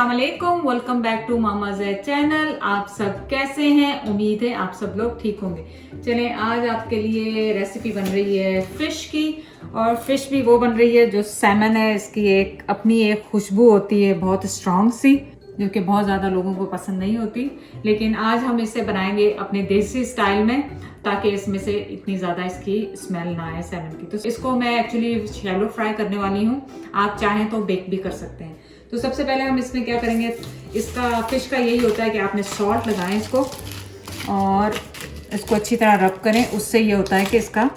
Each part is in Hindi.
अस्सलाम वालेकुम, welcome back to Mama Zaid channel. आप सब कैसे हैं? उम्मीद है आप सब लोग ठीक होंगे। चलें, आज आपके लिए रेसिपी बन रही है फ़िश की, और फ़िश भी वो बन रही है जो सैमन है। इसकी एक अपनी एक खुशबू होती है बहुत स्ट्रॉन्ग सी, जो कि बहुत ज़्यादा लोगों को पसंद नहीं होती, लेकिन आज हम इसे बनाएंगे अपने देसी स्टाइल में, ताकि इसमें से इतनी ज़्यादा इसकी स्मेल ना आए सैमन की। तो इसको मैं एक्चुअली शैलो फ्राई करने वाली हूँ, आप चाहें तो बेक भी कर सकते हैं। तो सबसे पहले हम इसमें क्या करेंगे, इसका फ़िश का यही होता है कि आपने सॉल्ट लगाएं इसको और इसको अच्छी तरह रब करें। उससे ये होता है कि इसका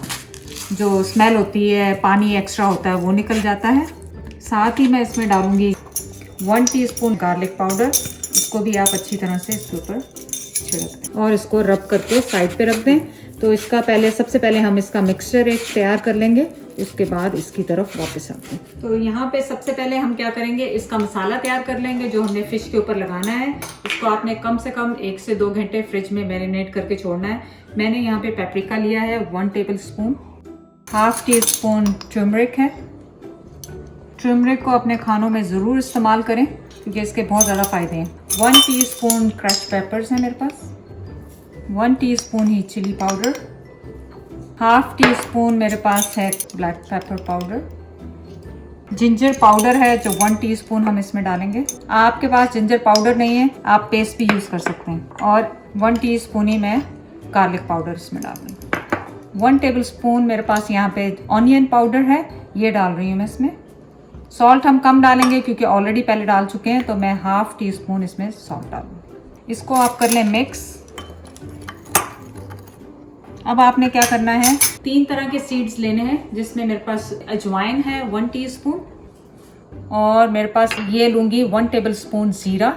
जो स्मेल होती है, पानी एक्स्ट्रा होता है, वो निकल जाता है। साथ ही मैं इसमें डालूंगी 1 टीस्पून गार्लिक पाउडर। इसको भी आप अच्छी तरह से इसके ऊपर छिड़क दें और इसको रब करके साइड पे रख दें। तो इसका सबसे पहले हम इसका मिक्सचर एक तैयार कर लेंगे, उसके बाद इसकी तरफ वापस आते हैं। तो यहाँ पे सबसे पहले हम क्या करेंगे, इसका मसाला तैयार कर लेंगे जो हमने फ़िश के ऊपर लगाना है। इसको आपने कम से कम 1 से 2 घंटे फ्रिज में मैरिनेट करके छोड़ना है। मैंने यहाँ पे पेपरिका लिया है 1 टेबल स्पून, 1/2 टीस्पून टर्मरिक है। टर्मरिक को अपने खानों में ज़रूर इस्तेमाल करें क्योंकि इसके बहुत ज़्यादा फ़ायदे हैं। 1 टीस्पून क्रश्ड पेपर्स है मेरे पास, 1 टीस्पून ही चिली पाउडर, 1/2 टीस्पून मेरे पास है black pepper powder. Ginger powder है जो 1 टीस्पून हम इसमें डालेंगे। आपके पास जिंजर पाउडर नहीं है, आप पेस्ट भी यूज़ कर सकते हैं। और 1 टीस्पून ही मैं गार्लिक पाउडर इसमें डाल रही हूँ। 1 टेबल स्पून मेरे पास यहाँ पे ऑनियन पाउडर है, ये डाल रही हूँ मैं इसमें। सॉल्ट हम कम डालेंगे क्योंकि ऑलरेडी पहले डाल चुके हैं, तो मैं 1/2 टीस्पून इसमें सॉल्ट डालूँगी। इसको आप कर लें मिक्स। अब आपने क्या करना है, 3 तरह के सीड्स लेने हैं, जिसमें मेरे पास अजवाइन है 1 टीस्पून, और मेरे पास ये लूँगी 1 टेबल स्पून ज़ीरा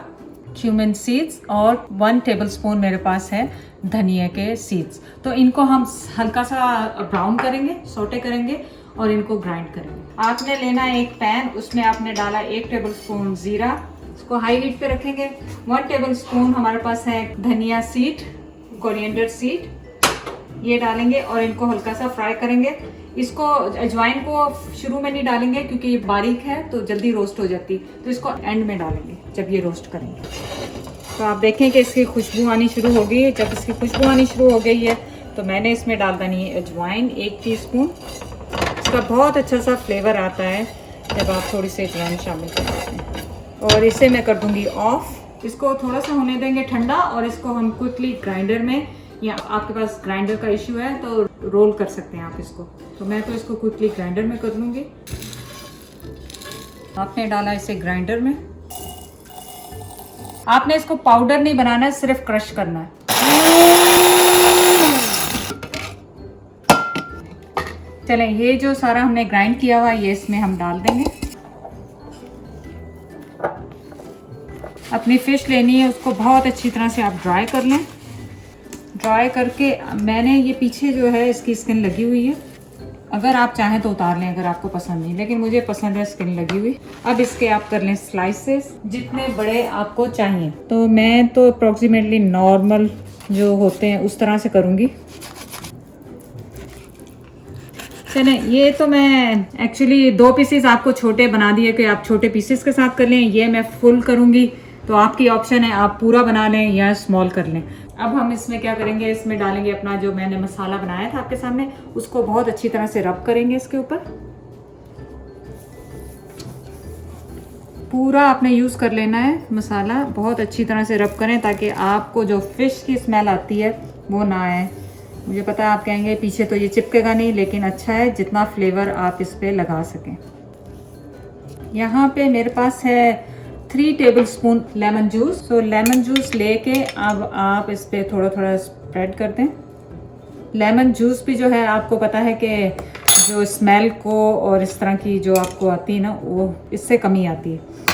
क्यूमिन सीड्स, और 1 टेबल स्पून मेरे पास है धनिया के सीड्स। तो इनको हम हल्का सा ब्राउन करेंगे, सौटे करेंगे और इनको ग्राइंड करेंगे। आपने लेना है एक पैन, उसमें आपने डाला 1 टेबल स्पून ज़ीरा, इसको हाई हीट पे रखेंगे। 1 टेबल स्पून हमारे पास है धनिया सीड, कोरिएंडर सीड, ये डालेंगे और इनको हल्का सा फ्राई करेंगे। इसको अजवाइन को शुरू में नहीं डालेंगे क्योंकि ये बारीक है तो जल्दी रोस्ट हो जाती, तो इसको एंड में डालेंगे जब ये रोस्ट करेंगे। तो आप देखें कि इसकी खुशबू आनी शुरू हो गई है। जब इसकी खुशबू आनी शुरू हो गई है तो मैंने इसमें डाल देनी है अजवाइन 1 टीस्पून। इसका बहुत अच्छा सा फ्लेवर आता है जब आप थोड़ी सी अजवाइन शामिल कर देते हैं। और इसे मैं कर दूँगी ऑफ। इसको थोड़ा सा होने देंगे ठंडा, और इसको हम क्विकली ग्राइंडर में, या आपके पास ग्राइंडर का इशू है तो रोल कर सकते हैं आप इसको। तो मैं तो इसको क्विकली ग्राइंडर में कर लूँगी। आपने डाला इसे ग्राइंडर में। आपने इसको पाउडर नहीं बनाना है, सिर्फ क्रश करना है। चलें, ये जो सारा हमने ग्राइंड किया हुआ है ये इसमें हम डाल देंगे। अपनी फ़िश लेनी है, उसको बहुत अच्छी तरह से आप ड्राई कर लें। ड्राई करके मैंने ये पीछे जो है इसकी स्किन लगी हुई है, अगर आप चाहें तो उतार लें अगर आपको पसंद नहीं, लेकिन मुझे पसंद है स्किन लगी हुई। अब इसके आप कर लें स्लाइसेस, जितने बड़े आपको चाहिए। तो मैं तो अप्रॉक्सीमेटली नॉर्मल जो होते हैं उस तरह से करूँगी। चलें, ये तो मैं एक्चुअली 2 पीसेस आपको छोटे बना दिए कि आप छोटे पीसेस के साथ कर लें। ये मैं फुल करूँगी, तो आपकी ऑप्शन है, आप पूरा बना लें या स्मॉल कर लें। अब हम इसमें क्या करेंगे, इसमें डालेंगे अपना जो मैंने मसाला बनाया था आपके सामने, उसको बहुत अच्छी तरह से रब करेंगे इसके ऊपर। पूरा आपने यूज़ कर लेना है मसाला, बहुत अच्छी तरह से रब करें ताकि आपको जो फ़िश की स्मेल आती है वो ना आए। मुझे पता है आप कहेंगे पीछे तो ये चिपकेगा नहीं, लेकिन अच्छा है जितना फ्लेवर आप इस पर लगा सकें। यहाँ पे मेरे पास है 3 टेबल स्पून लेमन जूस। तो लेमन जूस लेके अब आप इस पर थोड़ा थोड़ा स्प्रेड कर दें। लेमन जूस भी जो है आपको पता है कि जो स्मेल को और इस तरह की जो आपको आती है ना, वो इससे कमी आती है।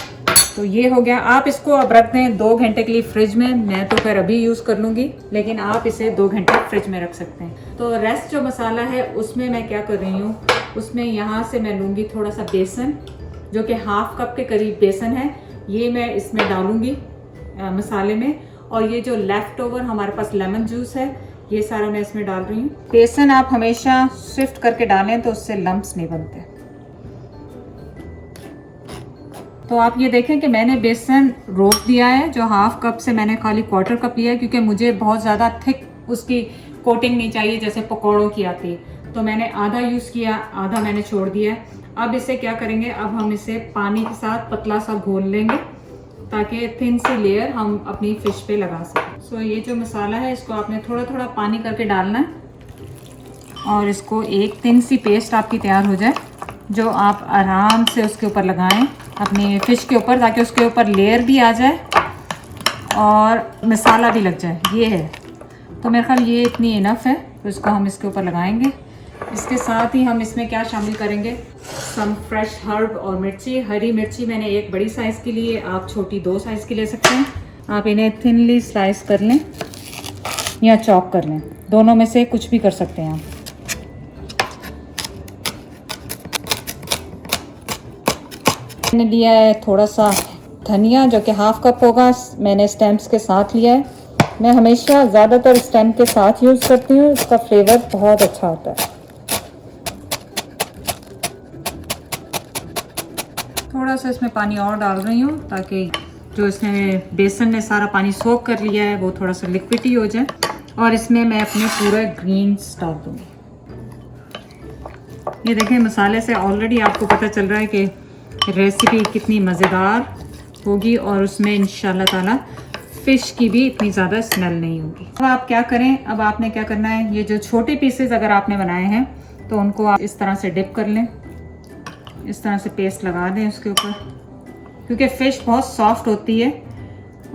तो ये हो गया। आप इसको अब रख दें 2 घंटे के लिए फ्रिज में। मैं तो खैर अभी यूज़ कर लूँगी, लेकिन आप इसे 2 घंटे फ्रिज में रख सकते हैं। तो रेस्ट जो मसाला है उसमें मैं क्या कर रही हूँ, उसमें यहाँ से मैं लूँगी थोड़ा सा बेसन, जो कि 1/2 कप के करीब बेसन है, ये मैं इसमें डालूँगी मसाले में। और ये जो लेफ़्ट ओवर हमारे पास लेमन जूस है, ये सारा मैं इसमें डाल रही हूँ। बेसन आप हमेशा शिफ्ट करके डालें तो उससे लम्प्स नहीं बनते। तो आप ये देखें कि मैंने बेसन रोक दिया है, जो हाफ कप से मैंने खाली क्वार्टर कप लिया है, क्योंकि मुझे बहुत ज़्यादा थिक उसकी कोटिंग नहीं चाहिए जैसे पकौड़ों की आती है। तो मैंने आधा यूज़ किया, आधा मैंने छोड़ दिया है। अब इसे क्या करेंगे, अब हम इसे पानी के साथ पतला सा घोल लेंगे ताकि थिन सी लेयर हम अपनी फिश पे लगा सकें। सो ये जो मसाला है इसको आपने थोड़ा थोड़ा पानी करके डालना है और इसको एक थिन सी पेस्ट आपकी तैयार हो जाए, जो आप आराम से उसके ऊपर लगाएं अपनी फ़िश के ऊपर, ताकि उसके ऊपर लेयर भी आ जाए और मसाला भी लग जाए। ये है, तो मेरे ख्याल ये इतनी इनफ है। तो इसको हम इसके ऊपर लगाएंगे। इसके साथ ही हम इसमें क्या शामिल करेंगे, सम फ्रेश हर्ब और मिर्ची। हरी मिर्ची मैंने एक बड़ी साइज़ की ली है, आप छोटी 2 साइज़ की ले सकते हैं। आप इन्हें थिनली स्लाइस कर लें या चॉप कर लें, दोनों में से कुछ भी कर सकते हैं आप। मैंने लिया है थोड़ा सा धनिया, जो कि हाफ कप होगा, मैंने स्टेम्स के साथ लिया है। मैं हमेशा ज़्यादातर स्टेम के साथ यूज़ करती हूँ, इसका फ्लेवर बहुत अच्छा होता है। थोड़ा सा इसमें पानी और डाल रही हूँ ताकि जो इसमें बेसन ने सारा पानी सोक कर लिया है वो थोड़ा सा लिक्विडी हो जाए। और इसमें मैं अपने पूरे ग्रीन्स डाल दूँगी। ये देखें, मसाले से ऑलरेडी आपको पता चल रहा है कि रेसिपी कितनी मज़ेदार होगी और उसमें इंशाल्लाह ताला फ़िश की भी इतनी ज़्यादा स्मेल नहीं होगी। अब आप क्या करें, अब आपने क्या करना है, ये जो छोटे पीसेस अगर आपने बनाए हैं तो उनको आप इस तरह से डिप कर लें, इस तरह से पेस्ट लगा दें उसके ऊपर, क्योंकि फ़िश बहुत सॉफ्ट होती है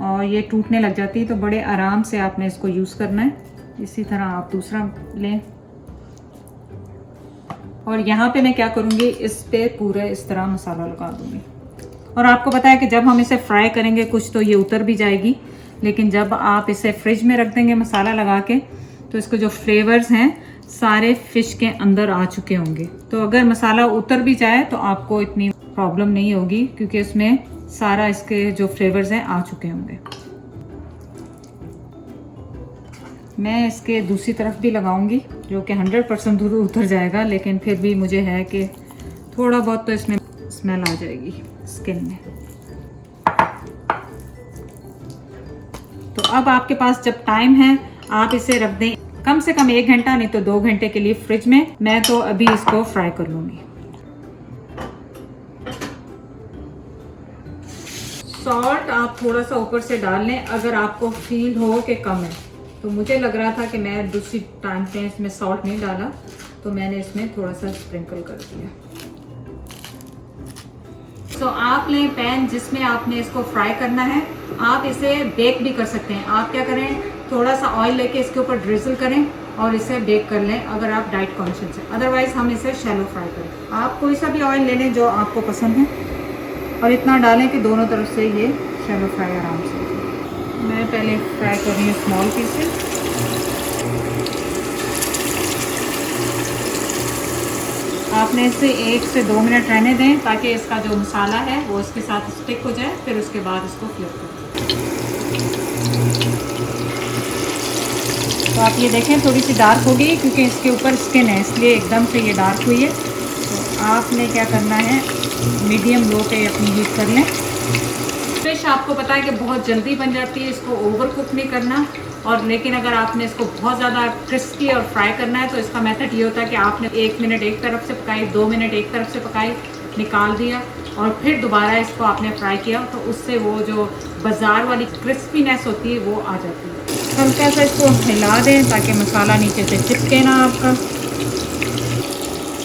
और ये टूटने लग जाती है। तो बड़े आराम से आपने इसको यूज़ करना है। इसी तरह आप दूसरा लें और यहाँ पे मैं क्या करूँगी, इस पे पूरा इस तरह मसाला लगा दूँगी। और आपको पता है कि जब हम इसे फ्राई करेंगे कुछ तो ये उतर भी जाएगी, लेकिन जब आप इसे फ्रिज में रख देंगे मसाला लगा के, तो इसके जो फ्लेवर्स हैं सारे फ़िश के अंदर आ चुके होंगे। तो अगर मसाला उतर भी जाए तो आपको इतनी प्रॉब्लम नहीं होगी, क्योंकि इसमें सारा इसके जो फ्लेवर्स हैं आ चुके होंगे। मैं इसके दूसरी तरफ भी लगाऊंगी, जो कि 100% दूर उतर जाएगा, लेकिन फिर भी मुझे है कि थोड़ा बहुत तो इसमें स्मेल आ जाएगी स्किन में। तो अब आपके पास जब टाइम है आप इसे रख दें कम से कम 1 घंटा, नहीं तो 2 घंटे के लिए फ्रिज में। मैं तो अभी इसको फ्राई कर लूँगी। सॉल्ट आप थोड़ा सा ऊपर से डाल लें अगर आपको फील हो कि कम है। तो मुझे लग रहा था कि मैं दूसरी टाइम पे इसमें सॉल्ट नहीं डाला, तो मैंने इसमें थोड़ा सा स्प्रिंकल कर दिया। तो आप लें पैन जिसमें आपने इसको फ्राई करना है। आप इसे बेक भी कर सकते हैं। आप क्या करें, थोड़ा सा ऑयल लेके इसके ऊपर ड्रिजल करें और इसे बेक कर लें अगर आप डाइट कॉन्शियस हैं। अदरवाइज़ हम इसे शैलो फ्राई करें। आप कोई सा भी ऑयल ले लें जो आपको पसंद है और इतना डालें कि दोनों तरफ से ये शैलो फ्राई आराम से। मैं पहले फ्राई कर रही हूँ स्मॉल पीसेस। आपने इसे 1 से 2 मिनट रहने दें ताकि इसका जो मसाला है वो इसके साथ स्टिक हो जाए। फिर उसके बाद इसको फ्लिप करें। तो आप ये देखें थोड़ी सी डार्क हो गई, क्योंकि इसके ऊपर स्किन है इसलिए एकदम से ये डार्क हुई है। तो आपने क्या करना है, मीडियम लो पे अपनी हीट कर लें। फिश आपको पता है कि बहुत जल्दी बन जाती है, इसको ओवर कुक नहीं करना। और लेकिन अगर आपने इसको बहुत ज़्यादा क्रिस्पी और फ्राई करना है तो इसका मेथड ये होता है कि आपने 1 मिनट एक तरफ से पकाई, 2 मिनट एक तरफ से पकाई, निकाल दिया और फिर दोबारा इसको आपने फ्राई किया, तो उससे वो जो बाज़ार वाली क्रिस्पीनेस होती है वो आ जाती है। हल्का सा इसको हिला दें ताकि मसाला नीचे से चिपके ना आपका।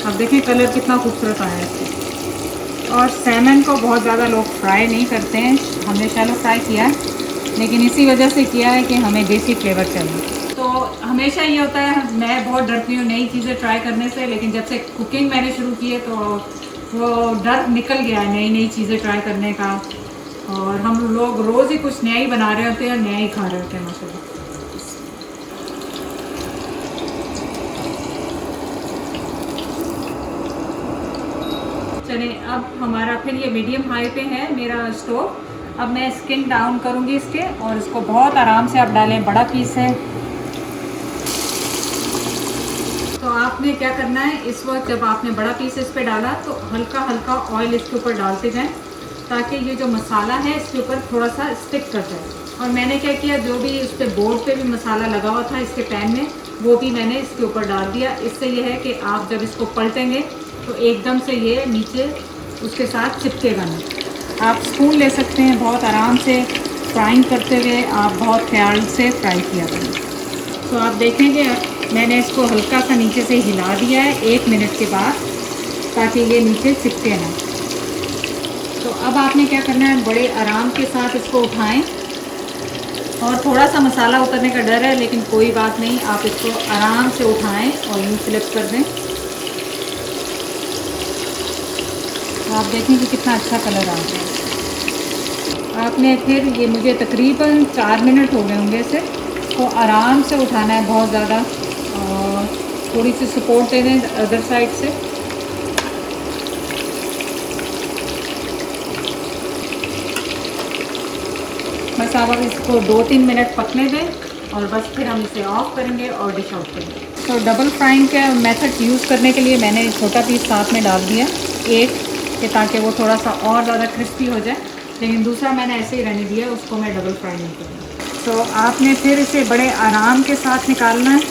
अब देखिए कलर कितना खूबसूरत आया है इसका। और सैमन को बहुत ज़्यादा लोग फ्राई नहीं करते हैं, हमने शैलो फ्राई किया है, लेकिन इसी वजह से किया है कि हमें देसी फ्लेवर चाहिए। तो हमेशा ये होता है, मैं बहुत डरती हूँ नई चीज़ें ट्राई करने से, लेकिन जब से कुकिंग मैंने शुरू की है तो वो डर निकल गया है नई नई चीज़ें ट्राई करने का। और हम लोग रोज़ ही कुछ नया ही बना रहे होते हैं, नया ही खा रहे होते हैं माशाल्लाह। चलिए अब हमारा फिर ये मीडियम हाई पे है मेरा स्टोव। अब मैं स्किन डाउन करूंगी इसके और इसको बहुत आराम से आप डालें, बड़ा पीस है। तो आपने क्या करना है, इस वक्त जब आपने बड़ा पीस इस पे डाला तो हल्का हल्का ऑयल इसके ऊपर डालते जाएं ताकि ये जो मसाला है इसके ऊपर थोड़ा सा स्टिक कर जाए। और मैंने क्या किया, जो भी उस पर बोर्ड पे भी मसाला लगा हुआ था इसके पैन में, वो भी मैंने इसके ऊपर डाल दिया। इससे ये है कि आप जब इसको पलटेंगे तो एकदम से ये नीचे उसके साथ चिपकेगा नहीं। आप स्पून ले सकते हैं, बहुत आराम से फ्राइंग करते हुए आप बहुत ख्याल से फ्राई किया करें। तो आप देखेंगे मैंने इसको हल्का सा नीचे से हिला दिया है 1 मिनट के बाद, ताकि ये नीचे चिपके ना। तो अब आपने क्या करना है, बड़े आराम के साथ इसको उठाएं। और थोड़ा सा मसाला उतरने का डर है, लेकिन कोई बात नहीं, आप इसको आराम से उठाएं और यूँ फ्लिप कर दें। तो आप देखें कि कितना अच्छा कलर आ गया। आपने फिर ये मुझे तकरीबन 4 मिनट हो गए होंगे इसे, तो आराम से उठाना है बहुत ज़्यादा, और थोड़ी सी सपोर्ट दे दें अदर साइड से। बस आप इसको 2-3 मिनट पकने दें और बस फिर हम इसे ऑफ करेंगे और डिश आउट करेंगे। तो डबल फ्राइंग का मेथड यूज़ करने के लिए मैंने छोटा पीस साथ में डाल दिया एक, कि ताकि वो थोड़ा सा और ज़्यादा क्रिस्पी हो जाए, लेकिन दूसरा मैंने ऐसे ही रहने दिया, उसको मैं डबल फ्राई नहीं करूँगी। तो आपने फिर इसे बड़े आराम के साथ निकालना है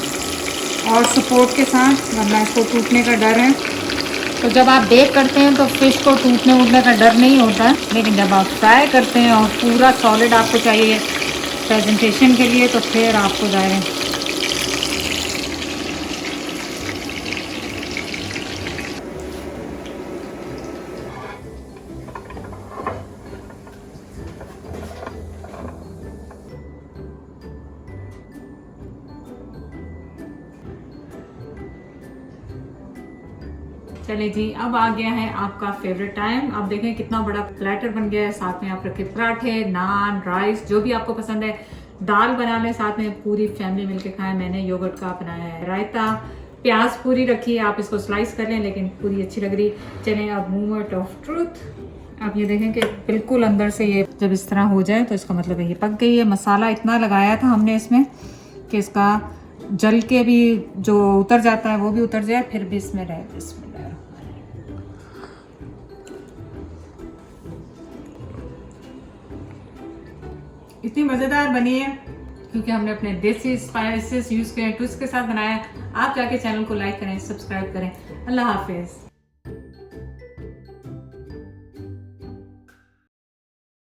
और सपोर्ट के साथ, वरना इसको टूटने का डर है। तो जब आप बेक करते हैं तो फ़िश को टूटने वूटने का डर नहीं होता है, लेकिन जब आप फ्राई करते हैं और पूरा सॉलिड आपको चाहिए प्रेजेंटेशन के लिए, तो फिर आपको ज़ाहिर है चले जी, अब आ गया है आपका फेवरेट टाइम। आप देखें कितना बड़ा प्लेटर बन गया है, साथ में आप रखे पराठे, नान, राइस, जो भी आपको पसंद है, दाल बना लें, साथ में पूरी फैमिली मिलके खाएं। मैंने योगर्ट का बनाया है रायता, प्याज पूरी रखी है, आप इसको स्लाइस कर लें, लेकिन पूरी अच्छी लग रही। चलें अब मोमेंट ऑफ ट्रूथ। आप ये देखें कि बिल्कुल अंदर से ये जब इस तरह हो जाए तो इसका मतलब है ये पक गई है। मसाला इतना लगाया था हमने इसमें कि इसका जल के भी जो उतर जाता है वो भी उतर जाए, फिर भी इसमें रहे। इसमें इतनी मज़ेदार बनी है क्योंकि हमने अपने देसी स्पाइसेस यूज़ किए हैं, ट्विस्ट के साथ बनाया है। आप जाके चैनल को लाइक करें, सब्सक्राइब करें। अल्लाह हाफिज़।